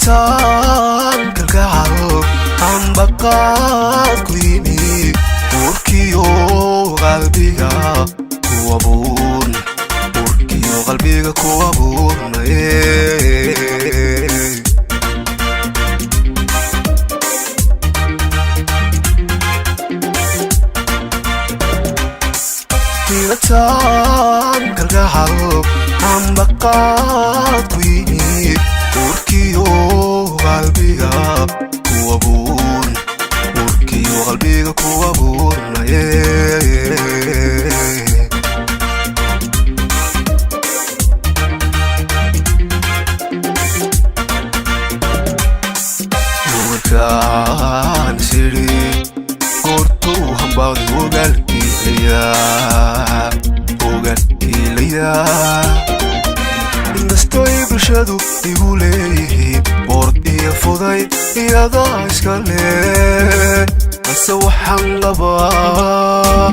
tan kalgacalo aan baqaad ku yimi urkiyo qalbiga ku abuurn urkiyo qalbiga ku abuurnaye tan kalgacalo aan baqaad ku yimi urkiyo qalbiga ku abuurn urkiyo qalbiga ku abuurnaye urkaan siri gortu hambad ugalkiilaya indastoy bulshadu igu leeyihiin boord iyo fudayd iyadaa iska leh balse waxaan qabaa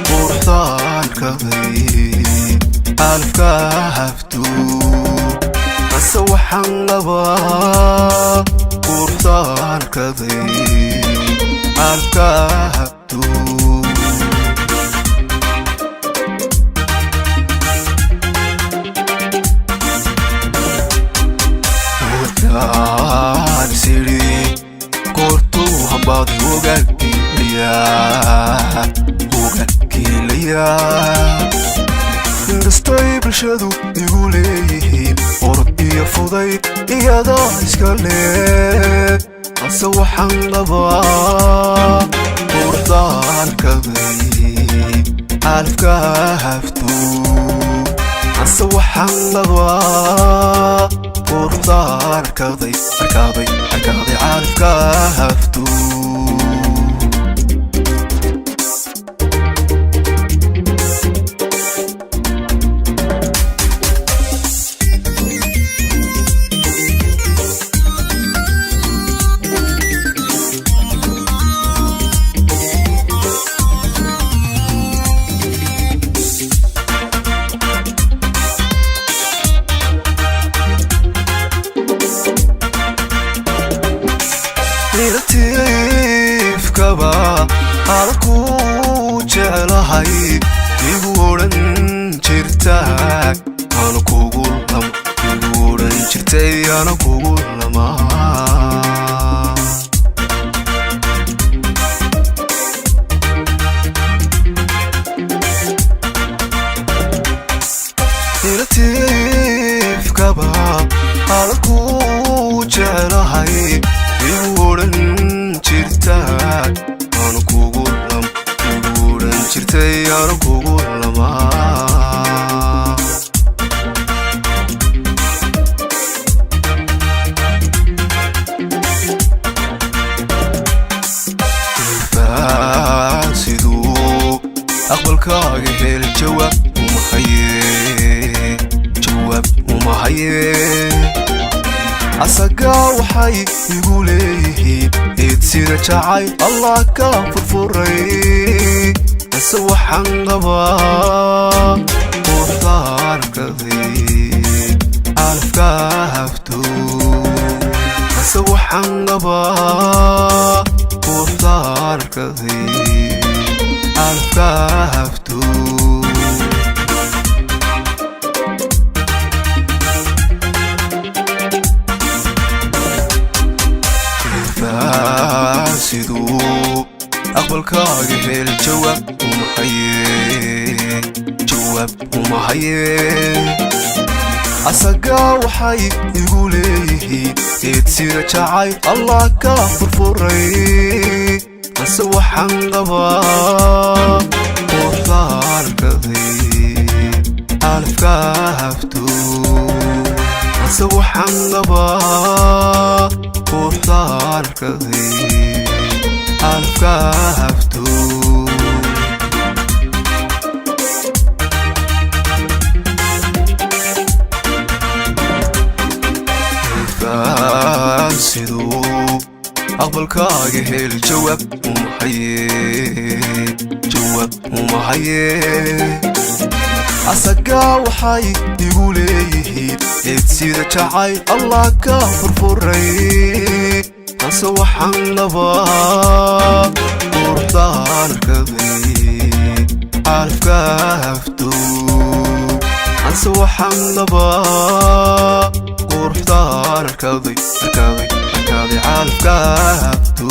quruxdaan kaday alafka haftu balse waxaan qabaa quruxdaan kaday alafka haftu siri gortu hambad ugalkiilaya indastoy bulshadu igu leeyihiin orod iyo fudayd iyadaa iska leh balse waxaan qabaa quruxdaan kaday alafka haftu balse waxaan qabaa quruxdaan arkaaday calafka haftu tifkaba adku jeclahay igu odhan jirtay ana kugu igu odhan jirtay ana kugu lamaa tifkaba adku jeclahay igu odhan jirtay ana kugu odhan jirtay ana kugu lamaa siduu aqbalkaaga hel jawaab uma haye asagaa waxay igu leeyihiin eed sida jacayl allah ka furfuray balse waxaan qabaa quruxdaan kaday alafka haftu balse waxaan qabaa quruxdaan kaday alafka haftu siduu aqbalkaaga hel jawaab uma haye asagaa waxay igu leeyihiin eed sida jacayl allah ka furfuray balse waxaan qabaa quruxdaan kaday alafka haftu balse waxaan qabaa quruxdaan quruxdaan arkaday calafka hafto siduu aqbalkaaga heli jawaab uma haye asagaa waxay igu leeyihiin eed sida jacayl allah ka furfuray anse waxaan labaa quruxdaan arkaday calafka hafto anse waxaan labaa quruxdaan arkaday calafka hafto